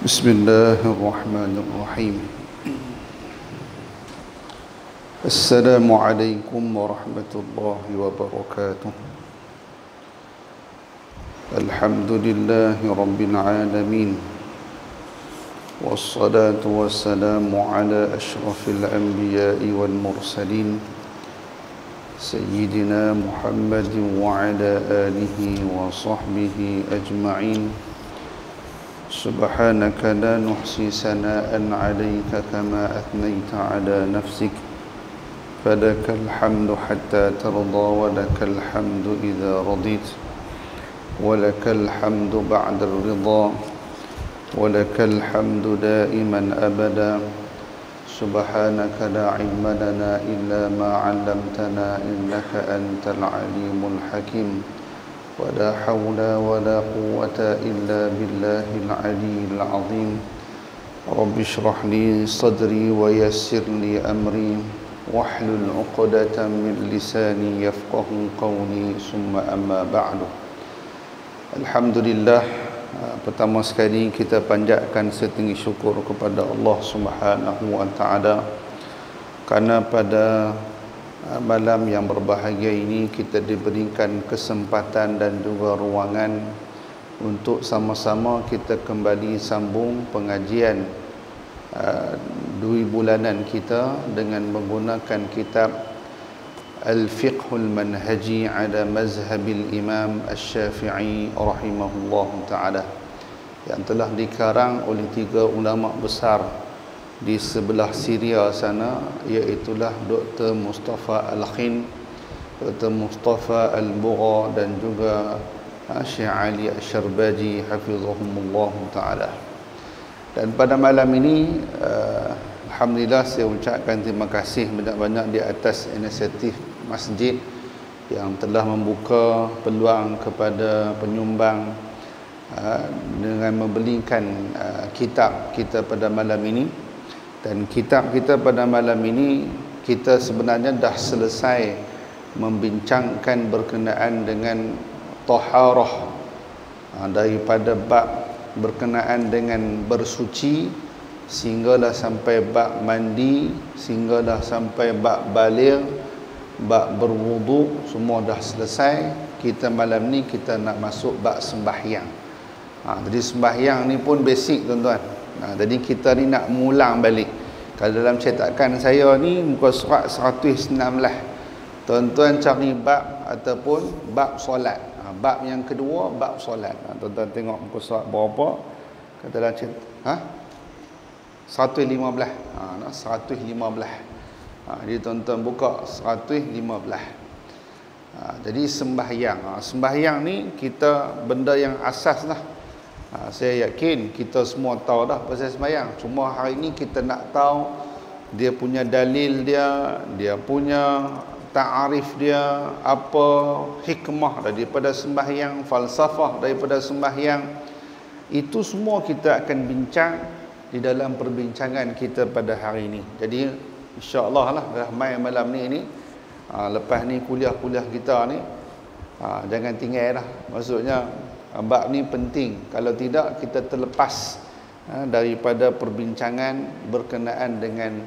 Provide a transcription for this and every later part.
بسم الله الرحمن الرحيم. السلام عليكم ورحمة الله وبركاته. الحمد لله رب العالمين، والصلاة والسلام على أشرف الأنبياء والمرسلين سيدنا محمد وعلى آله وصحبه أجمعين. سبحانك لا نحصي ثناء عليك كما أثنيت على نفسك، فلك الحمد حتى ترضى، ولك الحمد إذا رضيت، ولك الحمد بعد الرضا، ولك الحمد دائما أبدا. سبحانك لا علم لنا إلا ما علمتنا، إنك أنت العليم الحكيم. ولا حول ولا قوة إلا بالله العلي العظيم. رب اشرح لي صدري ويسر لي أمري، واحلل عقدة من لساني يفقه قولي، ثم أما بعد. Alhamdulillah, pertama sekali kita panjatkan setinggi syukur kepada Allah Subhanahu wa taala kerana pada malam yang berbahagia ini kita diberikan kesempatan dan juga ruangan untuk sama-sama kita kembali sambung pengajian 2 bulanan kita dengan menggunakan kitab Al-Fiqhul Manhaji ala Mazhabil Imam Asy-Syafi'i rahimahullahu ta'ala, yang telah dikarang oleh 3 ulama besar di sebelah Syria sana, iaitulah Dr. Mustafa Al-Khin, Dr. Mustafa Al-Bugha dan juga Syekh Ali Asy-Syarbaji hafizahumullah ta'ala. Dan pada malam ini alhamdulillah saya ucapkan terima kasih banyak-banyak di atas inisiatif masjid yang telah membuka peluang kepada penyumbang dengan membelikan kitab kita pada malam ini. Dan kitab kita pada malam ini, kita sebenarnya dah selesai membincangkan berkenaan dengan taharah, daripada bab berkenaan dengan bersuci sehinggalah sampai bab mandi, sehinggalah sampai bab baligh, bab berwuduk, semua dah selesai. Kita malam ni kita nak masuk bab sembahyang. Jadi sembahyang ni pun basic tuan-tuan. Jadi kita ni nak mengulang balik. Kalau dalam cetakan saya ni muka surat 119, tuan-tuan cari bab ataupun bab solat. Bab yang kedua, bab solat. Tuan-tuan tengok muka surat berapa? Kalau dalam cetakan 115. 115. Jadi tuan-tuan buka 115. Jadi sembahyang. Sembahyang ni kita benda yang asas lah. Saya yakin kita semua tahu dah pasal sembahyang. Cuma hari ni kita nak tahu dia punya dalil dia, dia punya ta'arif dia, apa hikmah daripada sembahyang, falsafah daripada sembahyang. Itu semua kita akan bincang di dalam perbincangan kita pada hari ini. Jadi insya-Allah lah dah mai malam ni lepas ni kuliah-kuliah kita ni jangan tinggal dah. Maksudnya bab ni penting. Kalau tidak kita terlepas daripada perbincangan berkenaan dengan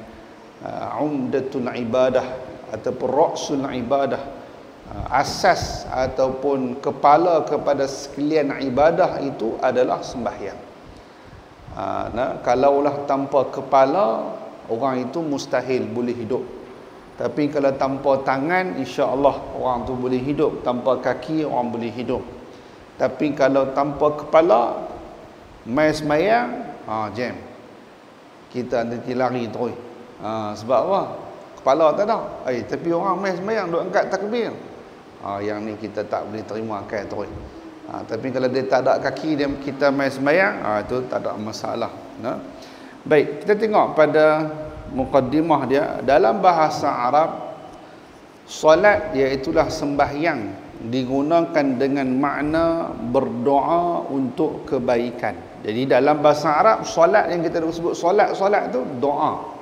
umdatul ibadah ataupun ra'sul ibadah, asas ataupun kepala kepada sekalian ibadah itu adalah sembahyang. Kalaulah tanpa kepala, orang itu mustahil boleh hidup. Tapi kalau tanpa tangan, insya-Allah orang tu boleh hidup. Tanpa kaki, orang boleh hidup. Tapi kalau tanpa kepala, mai sembahyang, jam. Kita nanti lari terus. Sebab apa? Kepala tak ada. Tapi orang mai sembahyang duk angkat takbir. Yang ni kita tak boleh terima kan terus. Tapi kalau dia tak ada kaki, dia kita mai sembahyang, itu tak ada masalah. Baik, kita tengok pada mukaddimah dia. Dalam bahasa Arab, solat iaitulah sembahyang digunakan dengan makna berdoa untuk kebaikan. Jadi dalam bahasa Arab, solat yang kita sebut solat tu doa.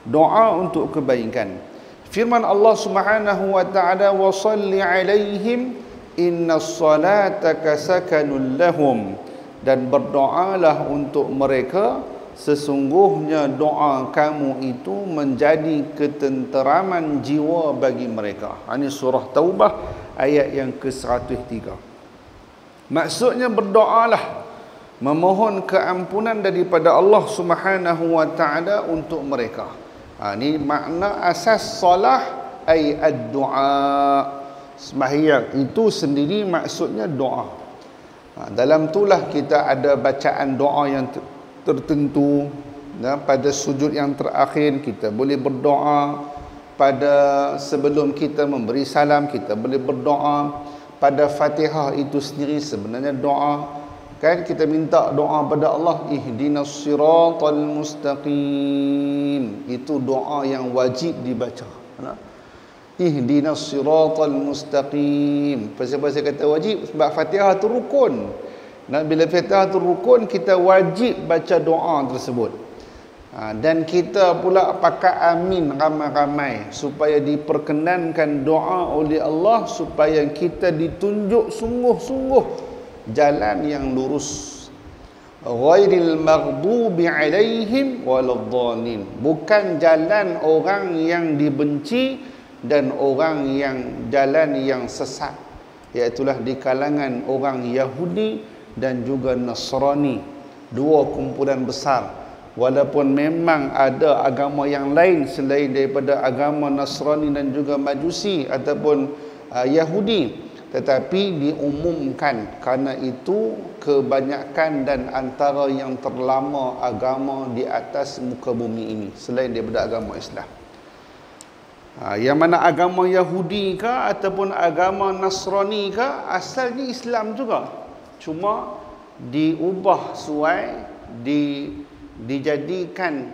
Doa untuk kebaikan. Firman Allah Subhanahu wa taala, "Wa shalli 'alaihim innas salataka sakanun lahum." dan berdoalah untuk mereka, sesungguhnya doa kamu itu menjadi ketenteraman jiwa bagi mereka. Ini surah Taubah ayat yang ke-103. Maksudnya berdoalah, memohon keampunan daripada Allah Subhanahu wa taala untuk mereka. Ini makna asas solah, ay ad-du'a. Sembahyang itu sendiri maksudnya doa. Dalam itulah kita ada bacaan doa yang tertentu. Pada sujud yang terakhir kita boleh berdoa. Pada sebelum kita memberi salam kita boleh berdoa. Pada Fatihah itu sendiri sebenarnya doa. Kan kita minta doa pada Allah, ihdinas siratal mustaqim. Itu doa yang wajib dibaca. Ihdinas siratal mustaqim. Pasal saya kata wajib sebab Fatihah tu rukun. Dan bila Fatihah tu rukun, kita wajib baca doa tersebut. Dan kita pula pakai amin ramai-ramai supaya diperkenankan doa oleh Allah, supaya kita ditunjuk sungguh-sungguh jalan yang lurus. Ghairil maghdubi alaihim waladdallin. Bukan jalan orang yang dibenci dan orang yang jalan yang sesat, iaitulah di kalangan orang Yahudi dan juga Nasrani, dua kumpulan besar. Walaupun memang ada agama yang lain selain daripada agama Nasrani dan juga Majusi ataupun Yahudi, tetapi diumumkan karena itu kebanyakan dan antara yang terlama agama di atas muka bumi ini selain daripada agama Islam. Yang mana agama Yahudi ke ataupun agama Nasrani ke, asalnya Islam juga, cuma diubah suai, dijadikan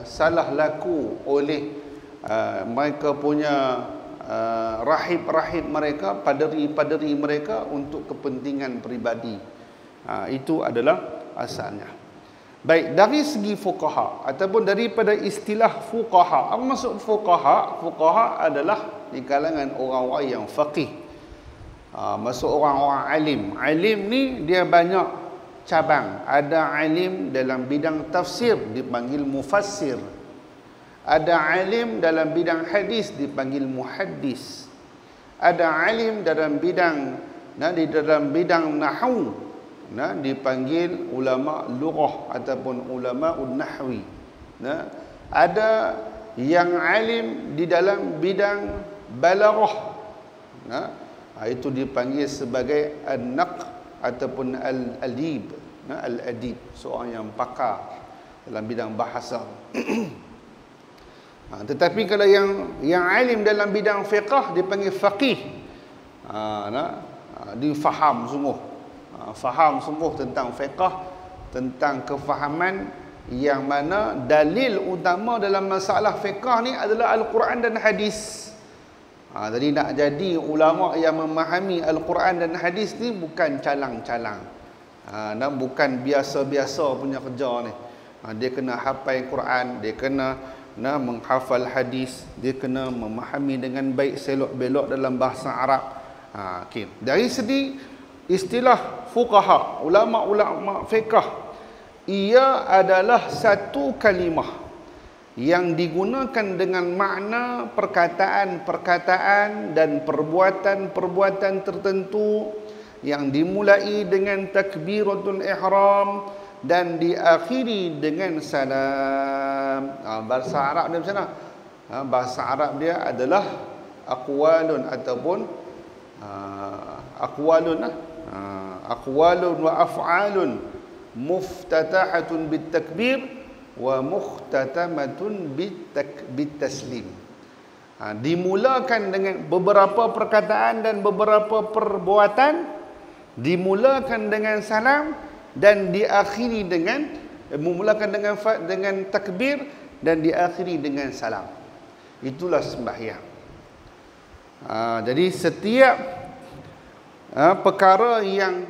salah laku oleh mereka punya rahib-rahib mereka, paderi-paderi mereka untuk kepentingan peribadi. Itu adalah asalnya. Baik, dari segi fuqaha ataupun daripada istilah fuqaha. Apa maksud fuqaha? Fuqaha adalah di kalangan orang-orang yang faqih. Maksud orang-orang alim. Alim ni dia banyak cabang. Ada alim dalam bidang tafsir dipanggil mufassir. Ada alim dalam bidang hadis dipanggil muhaddis. Ada alim dalam bidang nahwu dipanggil ulama lughah ataupun ulama nahwi. Ada yang alim di dalam bidang balaghah. Itu dipanggil sebagai an-naqd ataupun al-adib. Al-adib, seorang yang pakar dalam bidang bahasa. Tetapi kalau yang alim dalam bidang fiqh dipanggil faqih. Dia faham sungguh. Faham sungguh tentang fiqh, tentang kefahaman yang mana dalil utama dalam masalah fiqh ni adalah Al-Quran dan hadis. Jadi nak jadi ulama yang memahami Al-Quran dan hadis ni bukan calang-calang. Bukan biasa-biasa punya kerja ni. Dia kena hafal Quran, dia kena menghafal hadis, dia kena memahami dengan baik selok-belok dalam bahasa Arab. Okay. Dari segi istilah fuqaha, ulama-ulama fiqh, ia adalah satu kalimah yang digunakan dengan makna perkataan-perkataan dan perbuatan-perbuatan tertentu yang dimulai dengan takbiratul ihram dan diakhiri dengan salam. Bahasa Arab dia macam mana? Bahasa Arab dia adalah aqwalun ataupun aqwalun wa af'alun muftatahatun bitakbir wa mukhtatamatun bitaslim. Dimulakan dengan beberapa perkataan dan beberapa perbuatan, dimulakan dengan salam dan diakhiri dengan dengan takbir dan diakhiri dengan salam. Itulah sembahyang. Jadi setiap perkara yang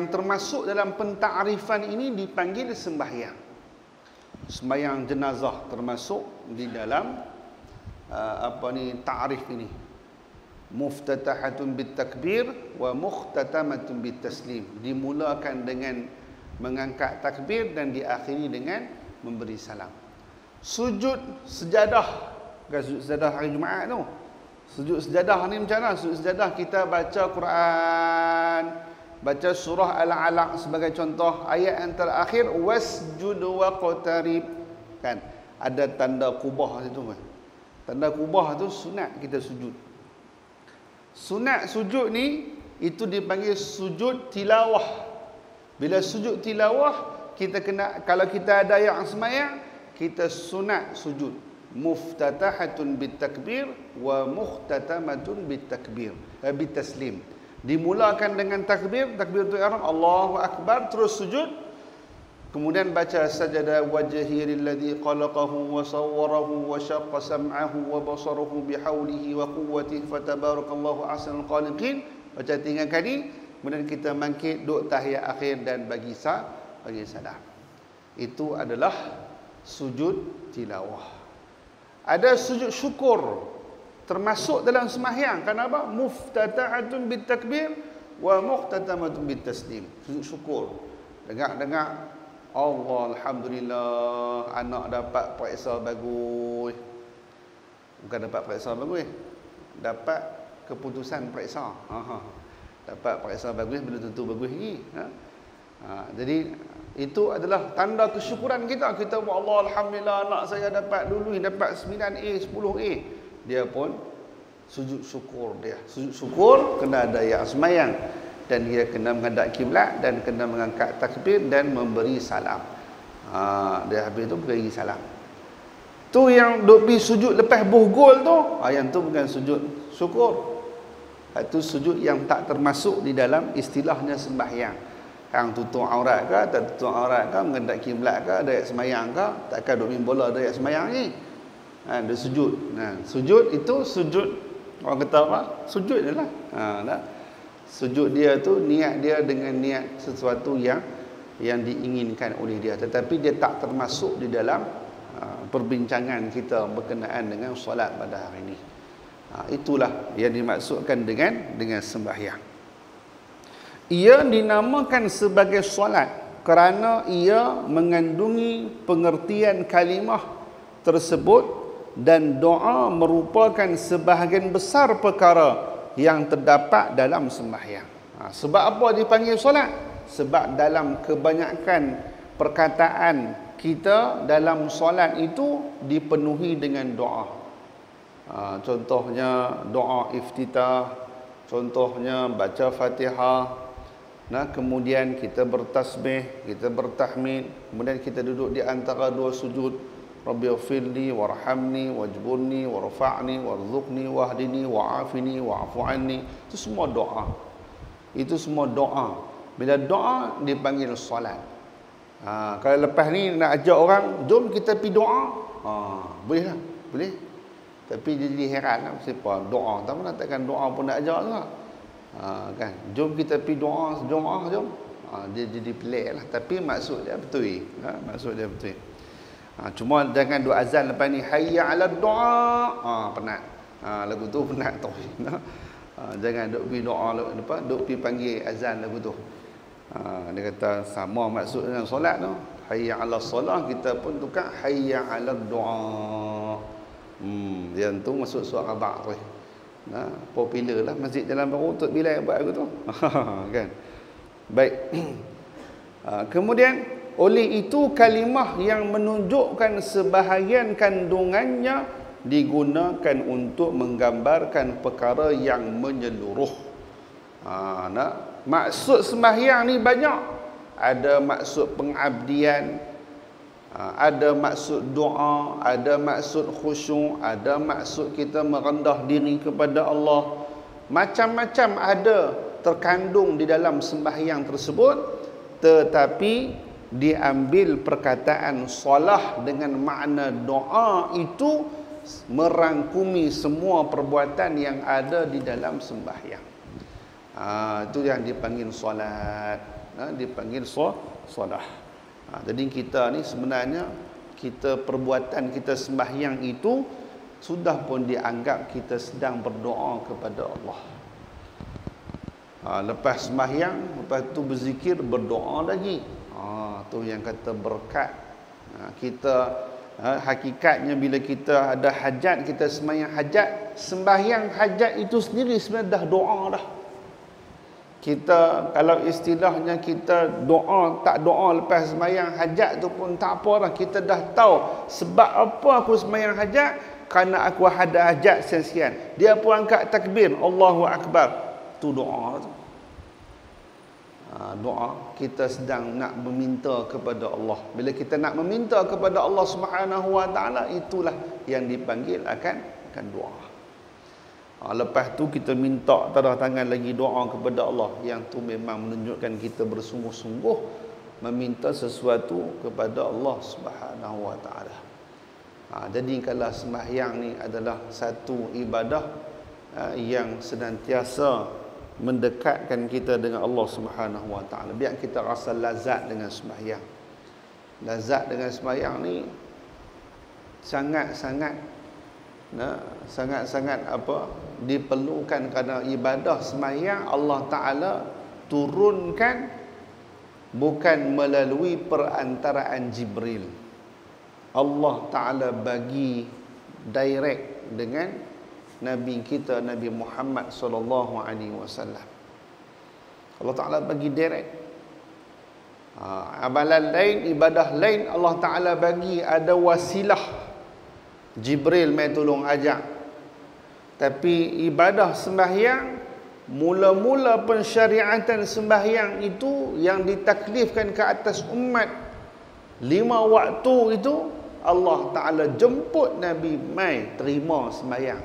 termasuk dalam pentakrifan ini dipanggil sembahyang. Sembahyang jenazah termasuk di dalam takrif ini. Muftatahatun bitakbir wa mukhtatamatun bitaslim. Dimulakan dengan mengangkat takbir dan diakhiri dengan memberi salam. Sujud sejadah, bukan sujud sejadah hari Jumaat tu. Sujud sejadah ni macam mana? Sujud sejadah kita baca Quran, baca surah Al-Alaq sebagai contoh, ayat yang terakhir wasjud waqtarib, kan ada tanda kubah situ kan. Tanda kubah tu sunat kita sujud. Sunat sujud ni itu dipanggil sujud tilawah. Bila sujud tilawah, kita kena, kalau kita ada yang semayang, kita sunat sujud. Muftatahatun bitakbir wa mukhtatamatun bitaslim. Dimulakan dengan takbir, takbir tu ihram, Allahu akbar, terus sujud. Kemudian baca sajada wajhi lilladzi khalaqahu wa sawwarahu wa syaqqa sam'ahu wa basarahu bihaulihi wa quwwatihi fatabarakallahu ahsanul khaliqin. Baca 3 kali, kemudian kita bangkit duduk tahiyat akhir dan bagi salam. Itu adalah sujud tilawah. Ada sujud syukur termasuk dalam sembahyang. Kenapa? Muftatahatun bitakbir wa muhtatamatun bitaslim. Sujud syukur. Dengar Allah, alhamdulillah, anak dapat periksa bagus. Bukan dapat periksa bagus, dapat keputusan periksa. Dapat periksa bagus belum tentu bagus lagi. Jadi itu adalah tanda kesyukuran kita. Kita buat Allah, alhamdulillah, anak saya dapat dulu dapat 9A, 10A. Dia pun sujud syukur dia. Sujud syukur kena ada yang semayang, dan dia kena menghadap kiblat dan kena mengangkat takbir dan memberi salam. Dia habis tu beri salam. Tu yang duk pergi sujud lepas buh gol tu, yang tu bukan sujud syukur. Itu sujud yang tak termasuk di dalam istilahnya sembahyang. Yang tutup aurat ke, tak tutup aurat ke, menghadap kiblat ke, ada semayang ke, takkan duk main bola ada semayang ni. Dia sujud. Sujud itu sujud, orang kata apa? Sujud je lah. Sujud dia tu niat dia dengan niat sesuatu yang diinginkan oleh dia, tetapi dia tak termasuk di dalam perbincangan kita berkenaan dengan solat pada hari ini. Itulah yang dimaksudkan dengan sembahyang. Ia dinamakan sebagai solat kerana ia mengandungi pengertian kalimah tersebut, dan doa merupakan sebahagian besar perkara yang terdapat dalam sembahyang. Sebab apa dipanggil solat? Sebab dalam kebanyakan perkataan kita dalam solat itu dipenuhi dengan doa. Contohnya doa iftitah, contohnya baca Fatihah. Kemudian kita bertasbih, kita bertahmid, kemudian kita duduk di antara dua sujud. Rabbighfirli warhamni wajburni warfa'ni warzuqni wahdini wa'afini wa'fu anni. Itu semua doa. Itu semua doa. Bila doa dipanggil solat. Kalau lepas ni nak ajak orang, jom kita pergi doa. Boleh lah, boleh. Tapi dia jadi heran lah, siapa doa, tak pernah takkan doa pun nak ajak juga. Kan, jom kita pergi doa, jom. Dia jadi pelik lah, tapi maksud dia betul. Maksud dia betul. Cuma jangan duk azan lepas ni hayya 'ala doa. Penat. Lagu tu penat tu. Jangan duk pergi doa lepas duk pergi panggil azan lagu tu. Dia kata sama maksud dengan solat tu. Hayya 'ala solah, kita pun tukar hayya 'ala doa. Yang tu masuk suara Rabak tu. Popular lah Masjid Jalan Baru Tok Bilal buat lagu tu. Kan. Baik. Kemudian oleh itu kalimah yang menunjukkan sebahagian kandungannya digunakan untuk menggambarkan perkara yang menyeluruh. Maksud sembahyang ni banyak. Ada maksud pengabdian, ada maksud doa, ada maksud khusyuk, ada maksud kita merendah diri kepada Allah. Macam-macam ada terkandung di dalam sembahyang tersebut, tetapi diambil perkataan solah dengan makna doa itu merangkumi semua perbuatan yang ada di dalam sembahyang. Itu yang dipanggil solat, dipanggil solah. Jadi kita ni sebenarnya, kita perbuatan kita sembahyang itu sudah pun dianggap kita sedang berdoa kepada Allah. Lepas sembahyang, lepas tu berzikir, berdoa lagi. Tu yang kata berkat. Kita hakikatnya bila kita ada hajat, kita sembahyang hajat, sembahyang hajat itu sendiri sebenarnya dah doa dah. Kita kalau istilahnya kita doa, tak doa lepas sembahyang hajat tu pun tak apa dah. Kita dah tahu sebab apa aku sembahyang hajat, kerana aku ada hajat sekian. Dia pun angkat takbir, Allahu Akbar. Tu doa tu. Doa kita sedang nak meminta kepada Allah. Bila kita nak meminta kepada Allah Subhanahu Wa Taala, itulah yang dipanggil akan doa. Lepas tu kita minta tanda tangan lagi doa kepada Allah, yang tu memang menunjukkan kita bersungguh-sungguh meminta sesuatu kepada Allah Subhanahu Wa Taala. Jadi kalau sembahyang ni adalah satu ibadah yang senantiasa mendekatkan kita dengan Allah Subhanahu Wa Taala. Biar kita rasa lazat dengan sembahyang. Lazat dengan sembahyang ni sangat-sangat diperlukan, kerana ibadah sembahyang Allah Taala turunkan bukan melalui perantaraan Jibril. Allah Taala bagi direct dengan Nabi kita, Nabi Muhammad sallallahu alaihi wasallam. Allah Taala bagi direct. Amalan lain, ibadah lain Allah Taala bagi ada wasilah. Jibril mai tolong ajak. Tapi ibadah sembahyang, mula-mula pensyariatan sembahyang itu yang ditaklifkan ke atas umat 5 waktu itu, Allah Ta'ala jemput Nabi mai terima sembahyang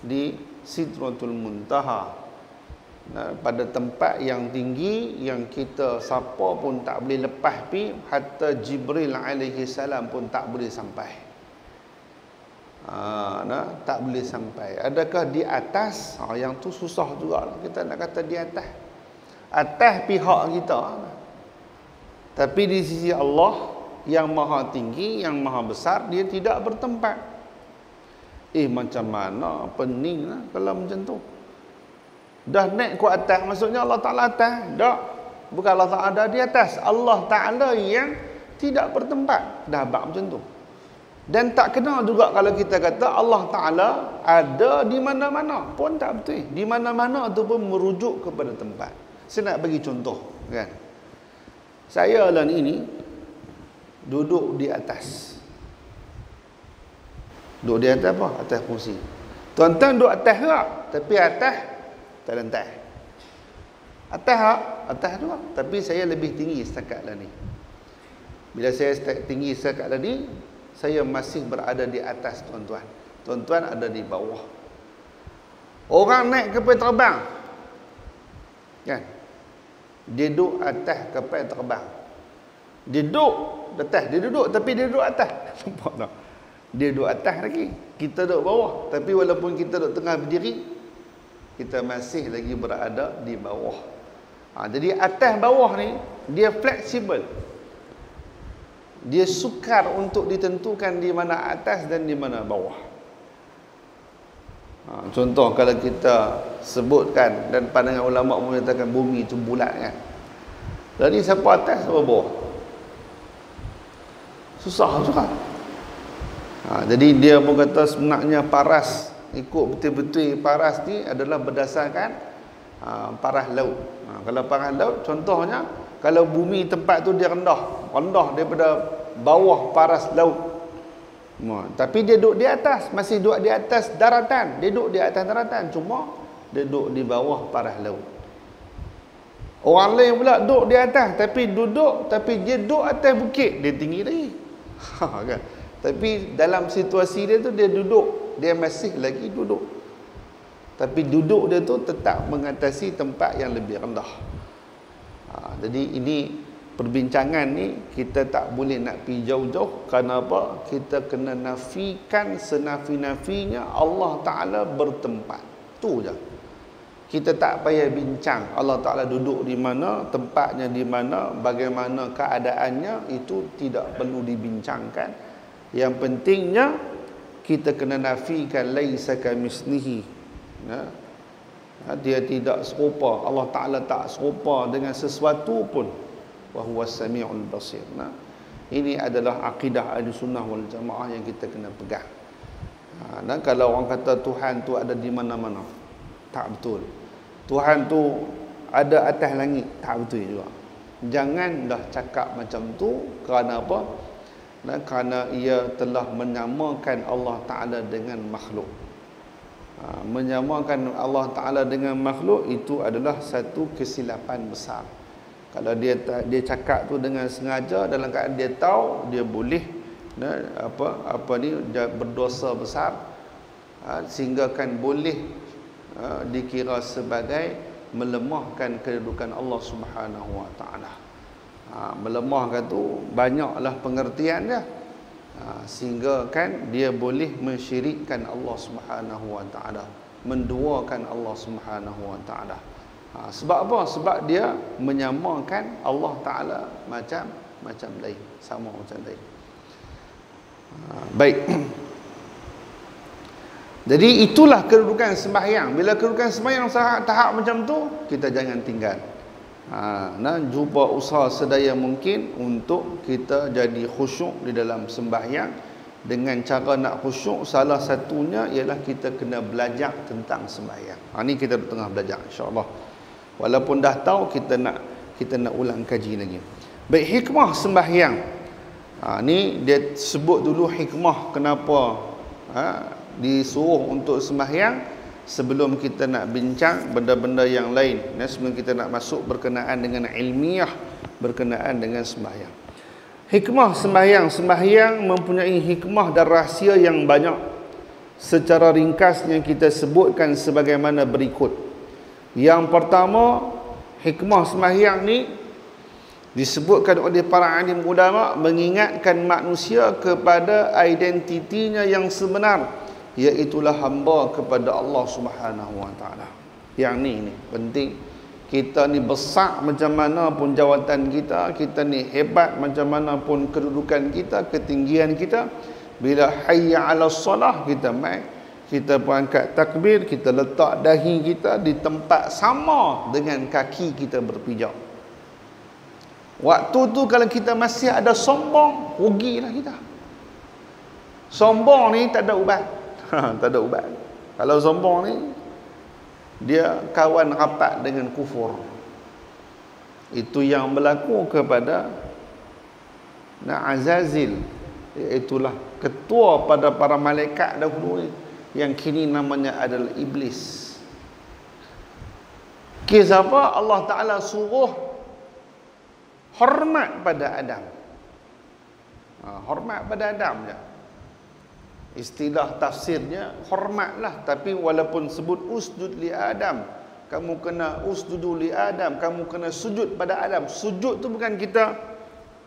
di Sidratul Muntaha, pada tempat yang tinggi yang kita siapa pun tak boleh lepas pi, hatta Jibril alaihi salam pun tak boleh sampai. Tak boleh sampai. Adakah di atas? Yang tu susah juga kita nak kata di atas pihak kita. Tapi di sisi Allah yang maha tinggi, yang maha besar, dia tidak bertempat. Macam mana pening lah kalau macam tu. Dah naik ke atas, maksudnya Allah Ta'ala atas? Tak. Bukan Allah Ta'ala ada di atas. Allah Ta'ala yang tidak bertempat. Dah bab macam tu. Dan tak kenal juga kalau kita kata Allah Ta'ala ada di mana-mana. Pun tak betul. Di mana-mana tu pun merujuk kepada tempat. Saya nak bagi contoh, kan. Saya lah ini duduk di atas. Duduk di atas apa? Atas kursi. Tuan-tuan duduk atas tak? Tapi atas tak lantai. Atas tak? Atas juga. Tapi saya lebih tinggi setakat lah ni. Bila saya tinggi setakat lah ni, saya masih berada di atas tuan-tuan. Tuan-tuan ada di bawah. Orang naik kapal terbang, kan? Dia duduk atas kapal terbang. Dia duduk atas. Dia duduk tapi dia duduk atas. Nampak tak? Dia duduk atas lagi. Kita duduk bawah. Tapi walaupun kita duduk tengah berdiri, kita masih lagi berada di bawah. Jadi atas bawah ni dia fleksibel. Dia sukar untuk ditentukan di mana atas dan di mana bawah. Contoh kalau kita sebutkan, dan pandangan ulama menyatakan bumi itu bulat, kan. Jadi siapa atas siapa bawah? Susah juga. Jadi dia pun kata sebenarnya paras, ikut betul-betul paras ni adalah berdasarkan paras laut. Kalau paras laut, contohnya kalau bumi tempat tu dia rendah daripada bawah paras laut. Tapi dia duduk di atas, masih duduk di atas daratan. Dia duduk di atas daratan, cuma dia duduk di bawah paras laut. Orang lain pula duduk di atas, tapi dia duduk atas bukit, dia tinggi lagi. Kan? Tapi dalam situasi dia tu, dia duduk, dia masih lagi duduk. Tapi duduk dia tu tetap mengatasi tempat yang lebih rendah. Jadi ini perbincangan ni kita tak boleh nak pergi jauh-jauh. Kerana apa? Kita kena nafikan senafi-nafinya Allah Ta'ala bertempat. Tu je. Kita tak payah bincang Allah Ta'ala duduk di mana, tempatnya di mana, bagaimana keadaannya. Itu tidak perlu dibincangkan. Yang pentingnya kita kena nafikan laisa kamislihi. Dia tidak serupa, Allah Ta'ala tak serupa dengan sesuatu pun. Wa huwas sami'ul basir. Ini adalah akidah Ahlussunnah wal Jamaah yang kita kena pegang. Dan kalau orang kata Tuhan tu ada di mana-mana, tak betul. Tuhan tu ada atas langit, tak betul juga. Janganlah cakap macam tu. Kerana apa? Kerana ia telah menyamakan Allah Ta'ala dengan makhluk. Menyamakan Allah Ta'ala dengan makhluk itu adalah satu kesilapan besar. Kalau dia cakap tu dengan sengaja, dalam keadaan dia tahu dia boleh berdosa besar, sehingga kan boleh dikira sebagai melemahkan kedudukan Allah Subhanahu wa Ta'ala. Melemahkan tu banyaklah pengertian dia. Sehingga kan dia boleh mensyirikkan Allah Subhanahu wa Ta'ala, menduakan Allah Subhanahu wa Ta'ala. Sebab apa? Sebab dia menyamakan Allah Ta'ala macam lain, sama macam lain. Baik. Jadi itulah kedudukan sembahyang. Bila kedudukan sembahyang tahap macam tu, kita jangan tinggal. Dan cuba usaha sedaya mungkin untuk kita jadi khusyuk di dalam sembahyang. Dengan cara nak khusyuk, salah satunya ialah kita kena belajar tentang sembahyang. Ini kita tengah belajar, insya-Allah. Walaupun dah tahu, kita nak ulang kaji lagi. Baik, hikmah sembahyang. Ni dia sebut dulu hikmah kenapa disuruh untuk sembahyang, sebelum kita nak bincang benda-benda yang lain. Sebelum kita nak masuk berkenaan dengan ilmiah berkenaan dengan sembahyang. Hikmah sembahyang. Sembahyang mempunyai hikmah dan rahsia yang banyak. Secara ringkasnya kita sebutkan sebagaimana berikut. Yang pertama, hikmah sembahyang ni disebutkan oleh para alim ulama mengingatkan manusia kepada identitinya yang sebenar, iaitulah hamba kepada Allah Subhanahu wa Ta'ala. Yang ni penting. Kita ni besar macam mana pun jawatan kita, kita ni hebat macam mana pun kedudukan kita, ketinggian kita, bila hayya 'alas salah kita mai, kita pun angkat takbir, kita letak dahi kita di tempat sama dengan kaki kita berpijak. Waktu tu kalau kita masih ada sombong, rugilah kita. Sombong ni tak ada ubat. Tak ada ubat. Kalau sombong ni, dia kawan rapat dengan kufur. Itu yang berlaku kepada Azazil, iaitulah ketua pada para malaikat dahulu ni, yang kini namanya adalah iblis. Kisah apa? Allah Ta'ala suruh hormat pada Adam. Hormat pada Adam je. Istilah tafsirnya hormatlah, tapi walaupun sebut usjud li Adam, kamu kena usjudu li Adam, kamu kena sujud pada Adam. Sujud tu bukan kita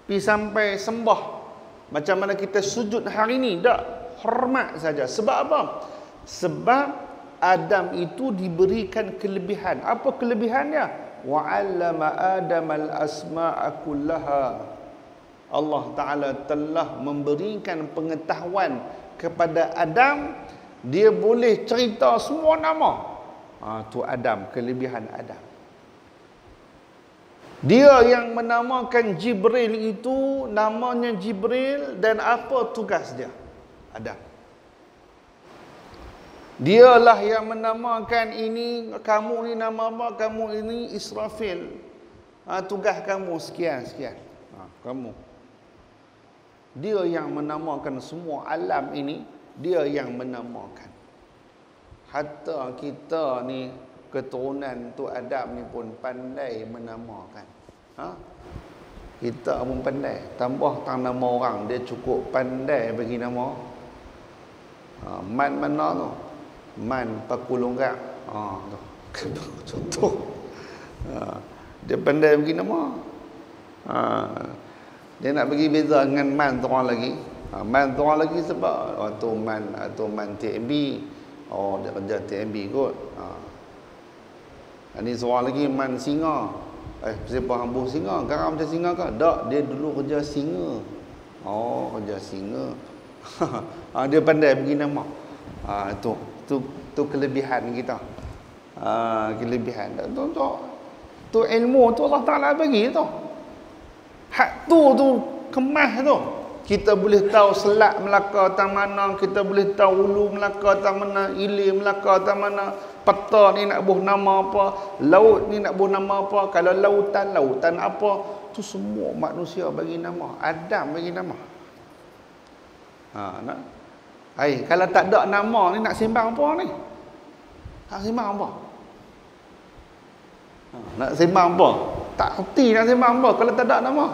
pergi sampai sembah macam mana kita sujud hari ni, tak, hormat saja. Sebab apa? Sebab Adam itu diberikan kelebihan. Apa kelebihannya? Wa 'allama Adamal asma'a kullaha. Allah Ta'ala telah memberikan pengetahuan kepada Adam, dia boleh cerita semua nama. Tu Adam, kelebihan Adam. Dia yang menamakan Jibril itu, namanya Jibril, dan apa tugas dia? Adam. Dialah yang menamakan ini, kamu ni nama apa? Kamu ini Israfil. Tugas kamu sekian-sekian. Kamu. Dia yang menamakan semua alam ini, dia yang menamakan. Hatta kita ni keturunan tu Adam ni pun pandai menamakan. Kita pun pandai. Tambah tang nama orang, dia cukup pandai bagi nama. Man mana tu? Man Pakulonggang. Contoh. Dia pandai bagi nama. Dia nak bagi beza dengan man tu orang lagi. Man tu orang lagi sebab tu man TMB. Dia kerja TMB kot. Ini seorang lagi man singa. Siapa hambuh singa? Garam macam singa ke? Tak, dia dulu kerja singa. Kerja singa. Dia pandai bagi nama. Tu kelebihan kita. Kelebihan. Tu ilmu tu Allah Taala bagi tu. Hak tu kemas tu. Kita boleh tahu Selat Melaka tang mana, kita boleh tahu Hulu Melaka tang mana, Ilir Melaka tang mana, peta ni nak buh nama apa, laut ni nak buh nama apa, kalau lautan apa, tu semua manusia bagi nama, Adam bagi nama. Kalau tak ada nama ni nak sembang apa ni? Nak sembang apa? Nak sembang apa? Tak reti nak sembang apa kalau tak ada nama.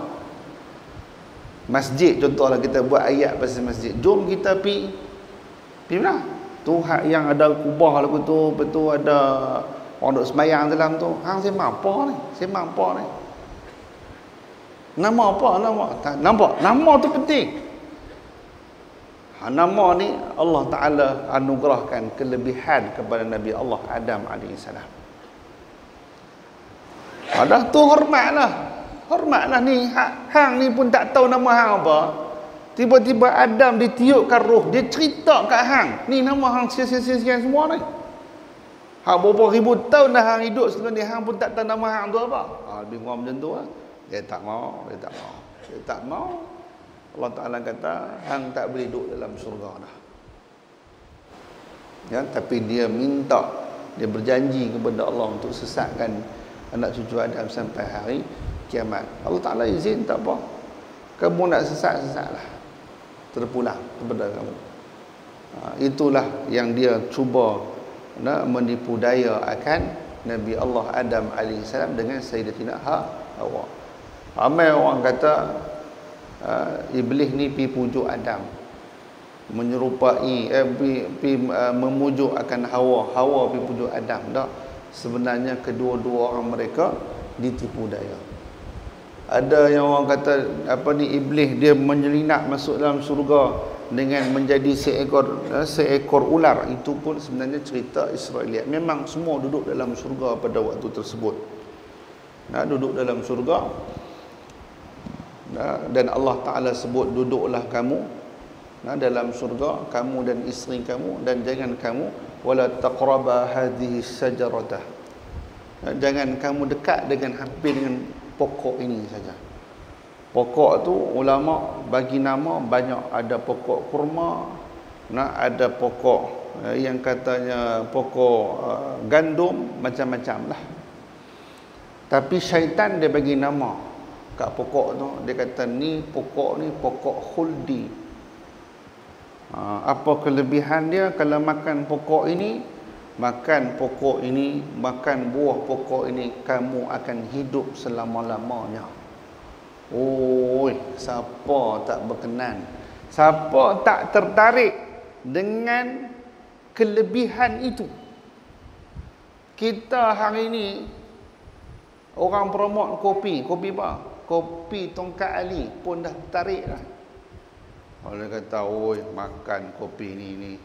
Masjid contohlah, kita buat ayat pasal masjid. Jom kita pi mana? Tu hak yang ada kubah lagu tu, betul ada orang duk sembahyang dalam tu. Hang sembang apa ni? Sembang apa ni? Nama apa? Nampak? Nama tu penting. Nama ni Allah Ta'ala anugerahkan kelebihan kepada Nabi Allah Adam AS. Dah tu hormatlah ni. Hang ni pun tak tahu nama hang apa. Tiba-tiba Adam ditiupkan roh, dia cerita kat hang, ni nama hang sekian semua ni. Hang berapa ribu tahun dah hang hidup sebelum ni, hang pun tak tahu nama hang tu apa. Lebih kurang macam tu lah. Dia tak mau. Allah Ta'ala kata, hang tak boleh duduk dalam syurga dah. Ya, tapi dia minta, dia berjanji kepada Allah untuk sesatkan anak cucu Adam sampai hari kiamat. Allah Ta'ala izin, tak apa. Kamu nak sesatlah. Terpulang kepada kamu. Itulah yang dia cuba nak menipu daya akan Nabi Allah Adam AS dengan Sayyidatina Hawa. Ramai orang kata iblis ni pi pujuk Adam, menyerupai memujuk akan Hawa pi pujuk Adam. Tak, sebenarnya kedua-dua orang mereka ditipu daya. Ada yang orang kata iblis dia menyelinap masuk dalam surga dengan menjadi seekor ular. Itu pun sebenarnya cerita Israeliat. Memang semua duduk dalam surga pada waktu tersebut. Duduk dalam surga. Dan Allah Ta'ala sebut, duduklah kamu dalam surga, kamu dan isteri kamu, dan jangan kamu wala taqraba hadhihi syajaratah, jangan kamu dekat dengan hampir dengan pokok ini saja. Pokok tu ulama bagi nama banyak, ada pokok kurma, ada pokok yang katanya pokok gandum, macam-macam lah. Tapi syaitan dia bagi nama kat pokok tu, dia kata ni pokok khuldi. Apa kelebihan dia? Kalau makan pokok ini, makan buah pokok ini, kamu akan hidup selama-lamanya. Siapa tak berkenan, siapa tak tertarik dengan kelebihan itu? Kita hari ini orang promote kopi apa? Kopi Tongkat Ali pun dah tarik lah. Orang kata, makan kopi ni.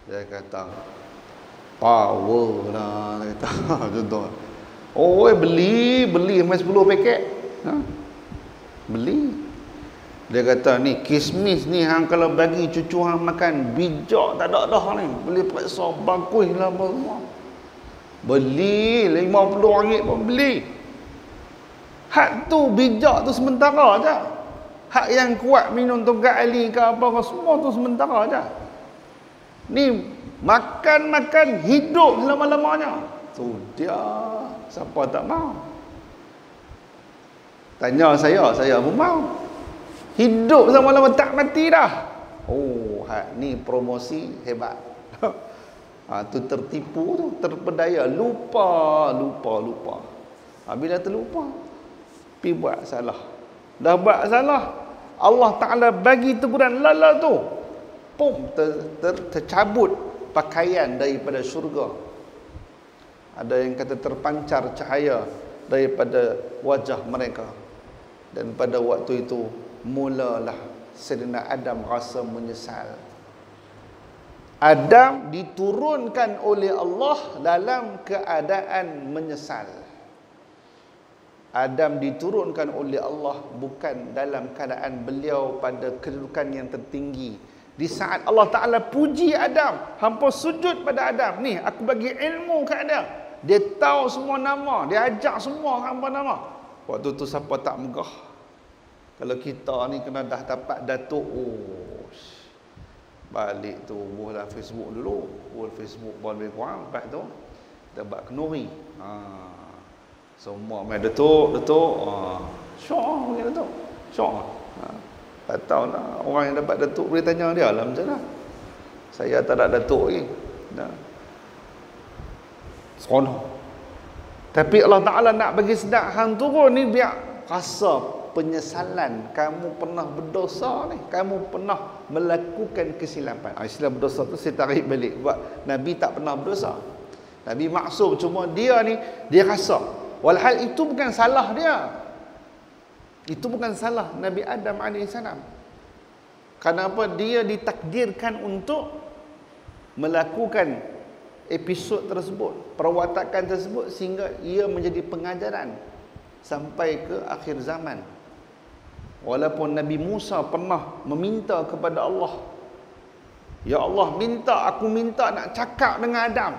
Dia kata, power lah. Dia kata, contoh. Beli sampai 10 paket. Beli. Dia kata, ni kismis ni, hang kalau bagi cucu hang makan, bijak tak ada dah ni. Boleh periksa bagus lah semua. Beli, RM50 pun beli. Hak tu bijak tu sementara aja. Hak yang kuat minum Tongkat Ali ke apa ke, semua tu sementara aja. Ni makan hidup selama-lamanya. Tu dia, siapa tak mau? Tanya saya pun mau. Hidup selama-lama tak mati dah. Hak ni promosi hebat. Tu tertipu tu, terpedaya, lupa. Bila terlupa, pi buat salah. Dah buat salah, Allah Ta'ala bagi teguran lala tu, tercabut pakaian daripada syurga. Ada yang kata terpancar cahaya daripada wajah mereka. Dan pada waktu itu mulalah Sayyidina Adam rasa menyesal. Adam diturunkan oleh Allah dalam keadaan menyesal. Adam diturunkan oleh Allah bukan dalam keadaan beliau pada kedudukan yang tertinggi, Di saat Allah Ta'ala puji Adam, hampa sujud pada Adam. Ni, aku bagi ilmu ke Adam. Dia tahu semua nama. Dia ajak semua hampa nama. Waktu tu siapa tak megah? Kalau kita ni kena dah dapat datuk, balik tu buatlah Facebook dulu. Buat Facebook boleh lebih kurang. Lepas tu, kita buat kenuri. Semua main datuk. Syok macam datuk. Syok. Tak tahu lah, orang yang dapat datuk boleh tanya dia lah macam mana. Saya tak ada datuk lagi. Seronok. Tapi Allah Ta'ala nak bagi sedap hang turun ni biar rasa penyesalan. Kamu pernah berdosa ni, kamu pernah melakukan kesilapan. Istilah berdosa tu saya tarik balik. Sebab Nabi tak pernah berdosa. Nabi maksum, cuma dia ni dia rasa. Walhal itu bukan salah dia. Itu bukan salah Nabi Adam AS. Kenapa dia ditakdirkan untuk melakukan episod tersebut, perwatakan tersebut, sehingga ia menjadi pengajaran sampai ke akhir zaman. Walaupun Nabi Musa pernah meminta kepada Allah, ya Allah, aku minta nak cakap dengan Adam.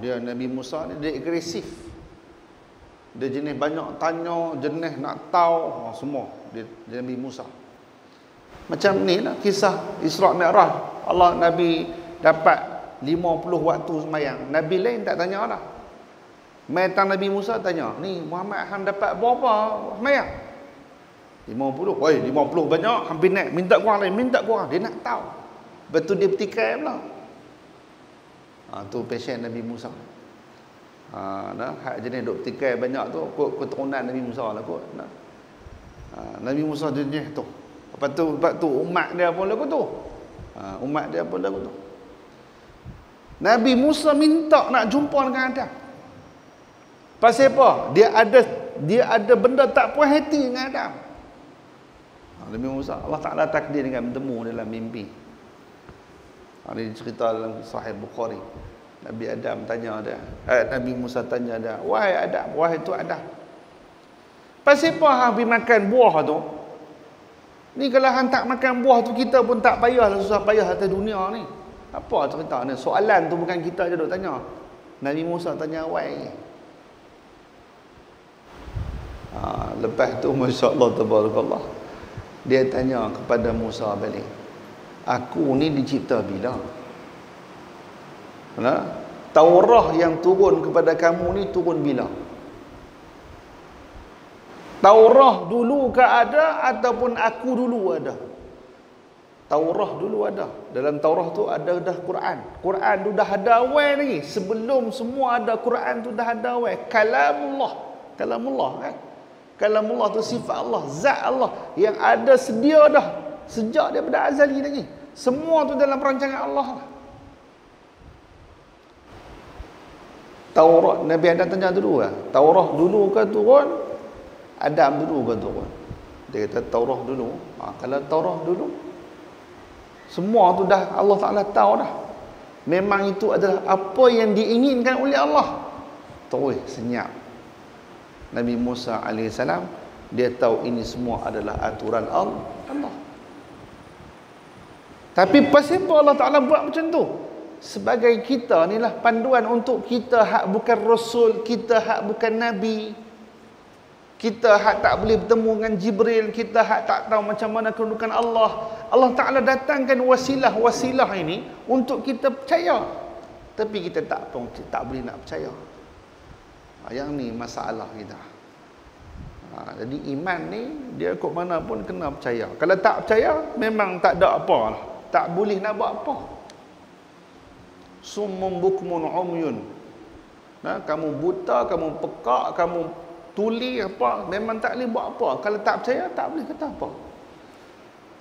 Dia Nabi Musa ni dia agresif. Dia jenis banyak tanya, jenis nak tahu, semua dia Nabi Musa. Macam ni lah kisah Isra' Mi'raj. Allah Nabi dapat 50 waktu sembahyang. Nabi lain tak tanya dah. Metang Nabi Musa tanya, ni Muhammad hang dapat berapa sembahyang? 50. Woi, 50 banyak, hampir naik. Minta kurang lain, minta kurang. Dia nak tahu. Betul dia bertikai pula. Tu passion Nabi Musa. Hak jenis duk bertikai banyak tu keturunan Nabi Musa lah kot. Nabi Musa jenis tu. Lepas tu umat dia pun lagu tu. Umat dia pun lagu tu. Nabi Musa minta nak jumpa dengan Adam. Pasal apa? Dia ada benda tak puas hati dengan Adam. Nabi Musa, Allah Ta'ala takdir dengan bertemu dalam mimpi. Ini cerita dalam Sahih Bukhari. Nabi Adam tanya dia, Nabi Musa tanya dia, wahai Adam, wahai tu Adam, pasal apa hang pergi makan buah tu? Ni kalau hang tak makan buah tu, kita pun tak payahlah susah payah atas dunia ni. Apa cerita ni? Soalan tu bukan kita je duk tanya. Nabi Musa tanya wahai. Lepas tu masya-Allah tabarakallah, dia tanya kepada Musa balik, aku ni dicipta bila? Taurah yang turun kepada kamu ni turun bila? Taurah dulu ke ada ataupun aku dulu ada? Taurah dulu ada. Dalam Taurah tu ada dah Quran. Quran tu dah ada awal lagi. Sebelum semua ada Quran tu dah ada awal. Kalamullah. Kalamullah kan? Kalamullah tu sifat Allah, zat Allah yang ada sedia dah sejak daripada azali lagi. Semua tu dalam perancangan Allah lah. Taurat, Nabi Adam tanya dulu lah, Taurah dulu ke turun, Adam dulu ke turun? Dia kata Taurah dulu. Kalau Taurah dulu, semua tu dah Allah Ta'ala tahu dah. Memang itu adalah apa yang diinginkan oleh Allah. Terus senyap. Nabi Musa AS, dia tahu ini semua adalah aturan Allah. Tapi pasal apa Allah Ta'ala buat macam tu? Sebagai kita ni lah panduan untuk kita hak bukan Rasul, kita hak bukan Nabi, kita hak tak boleh bertemu dengan Jibril, kita hak tak tahu macam mana kedudukan Allah. Allah Ta'ala datangkan wasilah-wasilah ini untuk kita percaya. Tapi kita tak boleh nak percaya. Yang ni masalah kita. Jadi iman ni dia kok mana pun kena percaya. Kalau tak percaya memang tak ada apa lah. Tak boleh nak buat apa. Summum bukmun umyun. Kamu buta, kamu pekak, kamu tuli apa, memang tak boleh buat apa. Kalau tak percaya tak boleh kata apa.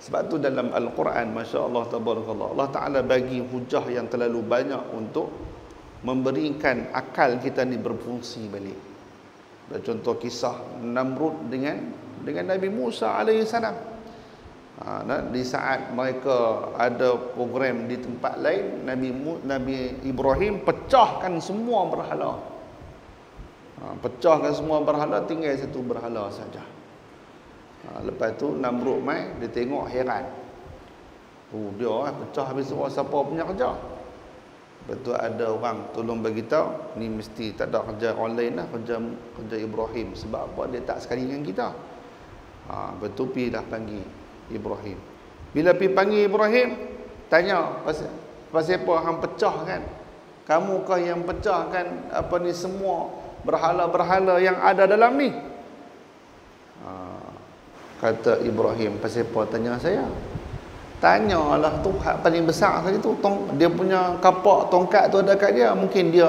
Sebab tu dalam Al-Quran, masya-Allah tabarakallah, Allah Taala bagi hujah yang terlalu banyak untuk memberikan akal kita ni berfungsi balik. Contoh kisah Namrud dengan Nabi Musa alaihissalam. Di saat mereka ada program di tempat lain, Nabi Ibrahim pecahkan semua berhala. Pecahkan semua berhala, tinggal satu berhala saja. Lepas tu Namrud mai, dia tengok heran. Oh dia pecah habis semua, siapa punya kerja. Betul ada orang tolong bagi tahu ni mesti tak ada kerja online lah, kerja Ibrahim. Sebab apa? Dia tak sekali dengan kita. Betul pi dah panggil Ibrahim. Bila pi panggil Ibrahim, tanya pasal apa hang pecah kan? Kamu kah yang pecahkan apa ni semua berhala-berhala yang ada dalam ni? Kata Ibrahim, pasal apa tanya saya? Tanyalah Tuhan paling besar sekali tu. Dia punya kapak tongkat tu ada kat dia. Mungkin dia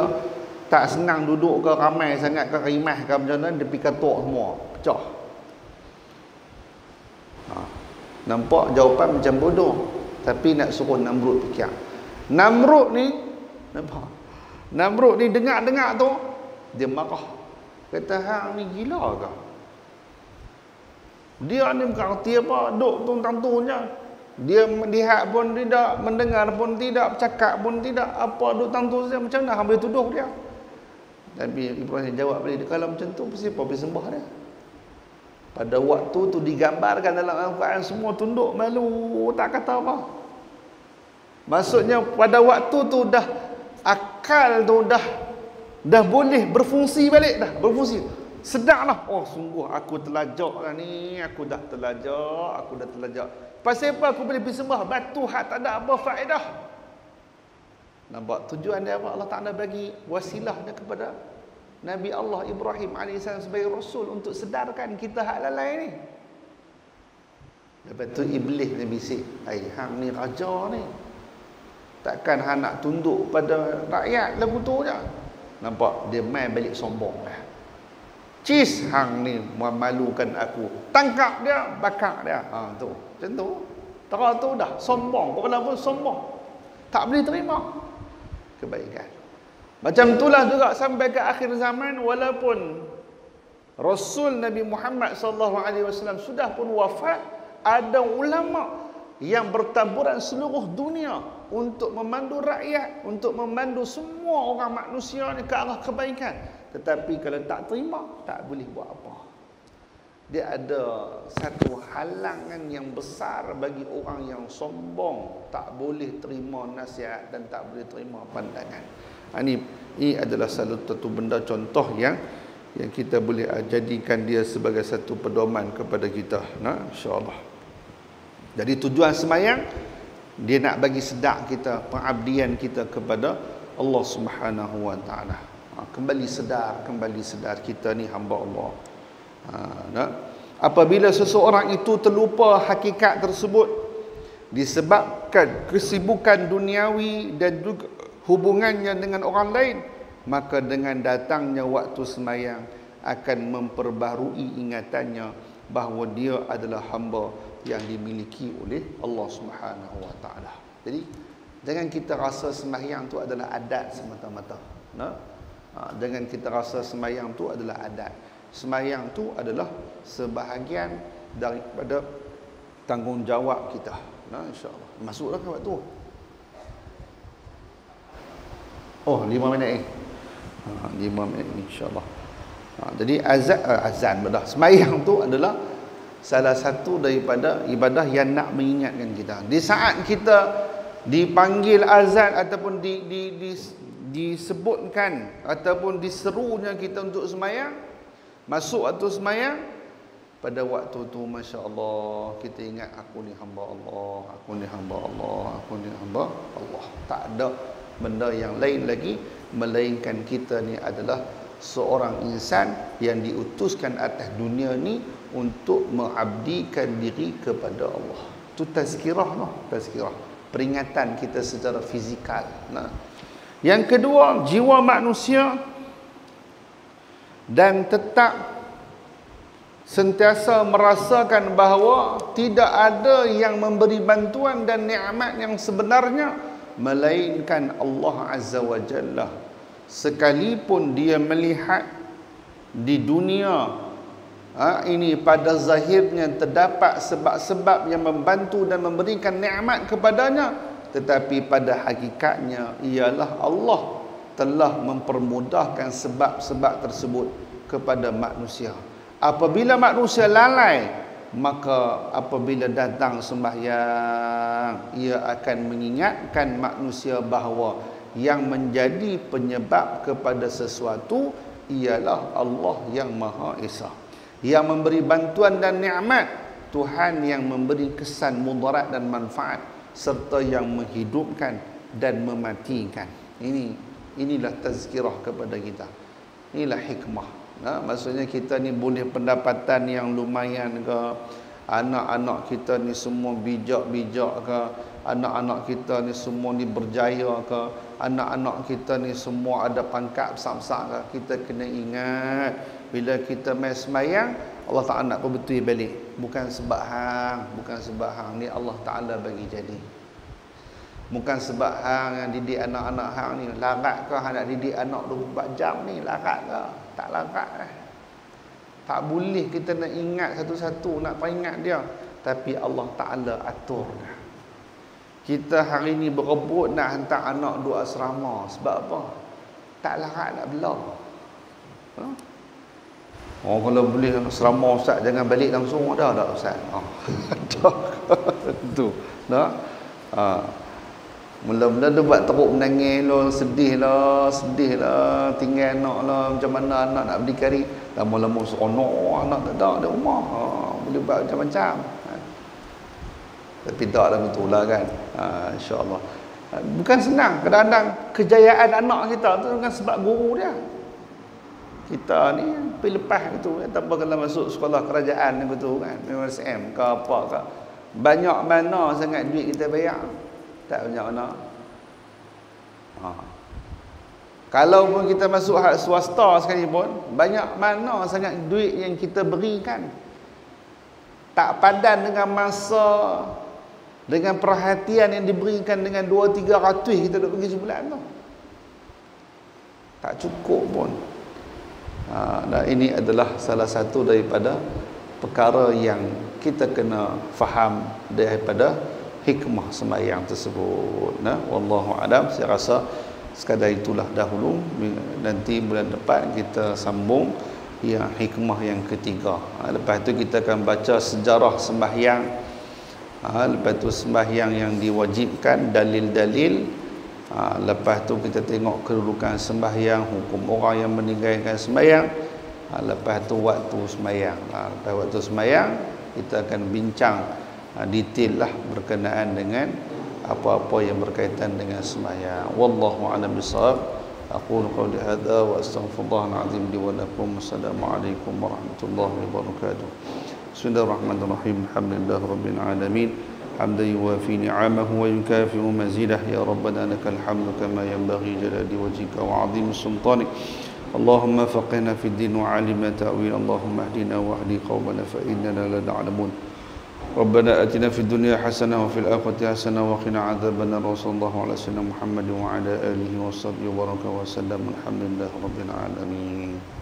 tak senang duduk ke ramai sangat ke rimah ke macam mana, dia pergi katuk semua, pecah. Nampak jawapan macam bodoh, tapi nak suruh Namrud fikir. Namrud ni nampak? Namrud ni dengar-dengar tu dia marah. Kata hang ni gila ke? Dia ni bukan erti apa, duk tentunya. Dia melihat pun tidak, mendengar pun tidak, bercakap pun tidak, apa duk tentu saja, macam mana hang boleh tuduh dia? Tapi Ibrahim jawab balik, kalau macam tu mesti apa boleh sembah dia. Pada waktu tu digambarkan dalam Al-Quran semua tunduk malu, tak kata apa. Maksudnya pada waktu tu dah akal tu dah boleh berfungsi balik dah, berfungsi. Sedarlah, oh sungguh aku terlajak lah ni, aku dah terlajak. Pasal apa aku boleh pergi sembah batu hak tak ada apa faedah. Nampak tujuan dia apa? Allah Ta'ala bagi wasilahnya kepada Nabi Allah Ibrahim AS sebagai Rasul untuk sedarkan kita hak lalai ni. Lepas tu Iblis ni bisik, hang ni raja ni, takkan hang nak tunduk pada rakyat lagu tu je. Nampak dia main balik sombong dah. Cis hang ni memalukan aku, tangkap dia, bakar dia. Tu macam tu. Tera tu dah sombong, kepala pun sombong, tak boleh terima kebaikan. Macam itulah juga sampai ke akhir zaman, walaupun Rasul Nabi Muhammad SAW sudah pun wafat, ada ulama yang bertaburan seluruh dunia untuk memandu rakyat, untuk memandu semua orang manusia ni ke arah kebaikan. Tetapi kalau tak terima, tak boleh buat apa. Dia ada satu halangan yang besar bagi orang yang sombong, tak boleh terima nasihat dan tak boleh terima pandangan. Ini adalah salah satu benda contoh yang kita boleh jadikan dia sebagai satu pedoman kepada kita. InsyaAllah. Jadi tujuan semayang, dia nak bagi sedar kita, pengabdian kita kepada Allah Subhanahu Wa Taala. Kembali sedar kita ni hamba Allah. Apabila seseorang itu terlupa hakikat tersebut disebabkan kesibukan duniawi dan juga hubungannya dengan orang lain, maka dengan datangnya waktu sembahyang akan memperbaharui ingatannya bahawa dia adalah hamba yang dimiliki oleh Allah Subhanahu Wa Taala. Jadi jangan kita rasa sembahyang tu adalah adat semata-mata. Jangan kita rasa sembahyang tu adalah adat. Sembahyang tu adalah sebahagian daripada tanggungjawab kita. InsyaAllah. Masuklah ke waktu. Oh, 5 minit ni. 5 minit ni insyaAllah. Jadi azan bedah. Sembahyang tu adalah salah satu daripada ibadah yang nak mengingatkan kita. Di saat kita dipanggil azan ataupun disebutkan ataupun diserunya kita untuk sembahyang, masuk waktu sembahyang, pada waktu tu Masya Allah kita ingat aku ni hamba Allah, aku ni hamba Allah, aku ni hamba Allah. Tak ada benda yang lain lagi melainkan kita ni adalah seorang insan yang diutuskan atas dunia ni untuk mengabdikan diri kepada Allah. Itu tazkirah, tazkirah, peringatan kita secara fizikal. Yang kedua, jiwa manusia dan tetap sentiasa merasakan bahawa tidak ada yang memberi bantuan dan nikmat yang sebenarnya melainkan Allah Azza wa Jalla. Sekalipun dia melihat di dunia ini pada zahirnya terdapat sebab-sebab yang membantu dan memberikan nikmat kepadanya, tetapi pada hakikatnya ialah Allah telah mempermudahkan sebab-sebab tersebut kepada manusia. Apabila manusia lalai maka apabila datang sembahyang, ia akan mengingatkan manusia bahawa yang menjadi penyebab kepada sesuatu ialah Allah yang Maha Esa, yang memberi bantuan dan nikmat, Tuhan yang memberi kesan mudarat dan manfaat, serta yang menghidupkan dan mematikan. Inilah tazkirah kepada kita. Inilah hikmah. Maksudnya kita ni boleh pendapatan yang lumayan ke, anak-anak kita ni semua bijak-bijak ke, anak-anak kita ni semua ni berjaya ke, anak-anak kita ni semua ada pangkat besar-besar ke, kita kena ingat bila kita main sembahyang, Allah Ta'ala nak perbetul balik. Bukan sebab hang ni Allah Ta'ala bagi jadi. Bukan sebab hang yang didik anak-anak hang ni larat ke, hang nak didik anak 24 jam ni larat ke? Tak larat. Tak boleh kita nak ingat satu-satu, nak peringat dia. Tapi Allah Ta'ala atur dah. Kita hari ni berebut nak hantar anak duduk asrama. Sebab apa? Tak larat nak belah. Oh, kalau boleh asrama Ustaz, jangan balik langsung. Dah Ustaz. Dah. Itu. Dah. Mula-mula dia buat teruk menangis lah, sedih lah, tinggal anak lah, macam mana anak nak berdikari. Lama-lama seronok anak tak ada di rumah. Boleh buat macam-macam. Tapi tak lah betul lah kan. InsyaAllah. Bukan senang. Kadang-kadang kejayaan anak kita tu bukan sebab guru dia. Kita ni pergi lepas gitu, tanpa kalau masuk sekolah kerajaan gitu kan, MSM ke apa ke. Banyak mana sangat duit kita bayar? Tak banyak mana. Kalau pun kita masuk hak swasta sekalipun, banyak mana sangat duit yang kita berikan. Tak padan dengan masa, dengan perhatian yang diberikan dengan 200-300 kita duk pergi sebulan tu. Tak cukup pun. Dan ini adalah salah satu daripada perkara yang kita kena faham daripada hikmah sembahyang tersebut. Wallahu a'lam. Saya rasa sekadar itulah dahulu. Nanti bulan depan kita sambung yang hikmah yang ketiga. Lepas tu kita akan baca sejarah sembahyang. Lepas tu sembahyang yang diwajibkan, dalil-dalil. Lepas tu kita tengok kedudukan sembahyang, hukum orang yang meninggalkan sembahyang. Lepas tu waktu sembahyang. Lepas waktu sembahyang kita akan bincang detail lah berkenaan dengan apa-apa yang berkaitan dengan sembahyang. Wallahu a'lam bishawab. Aqulu qawli hadza wa astaghfirullahal azim li wa lakum. Assalamualaikum warahmatullahi wabarakatuh. Bismillahirrahmanirrahim. Alhamdulillahirabbil alamin. حمدا يوافي نعمه ويكافئ مزيده يا ربنا لك الحمد كما ينبغي جلال وجهك وعظيم سلطانك اللهم فقهنا في الدين وعلمنا تأويل اللهم اهدنا واهد قومنا فإننا لا نعلمون ربنا آتنا في الدنيا حسنة وفي الآخرة حسنة وقنا عذاب النار وصلى الله على سيدنا محمد وعلى آله وصحبه وبارك وسلم الحمد لله رب العالمين.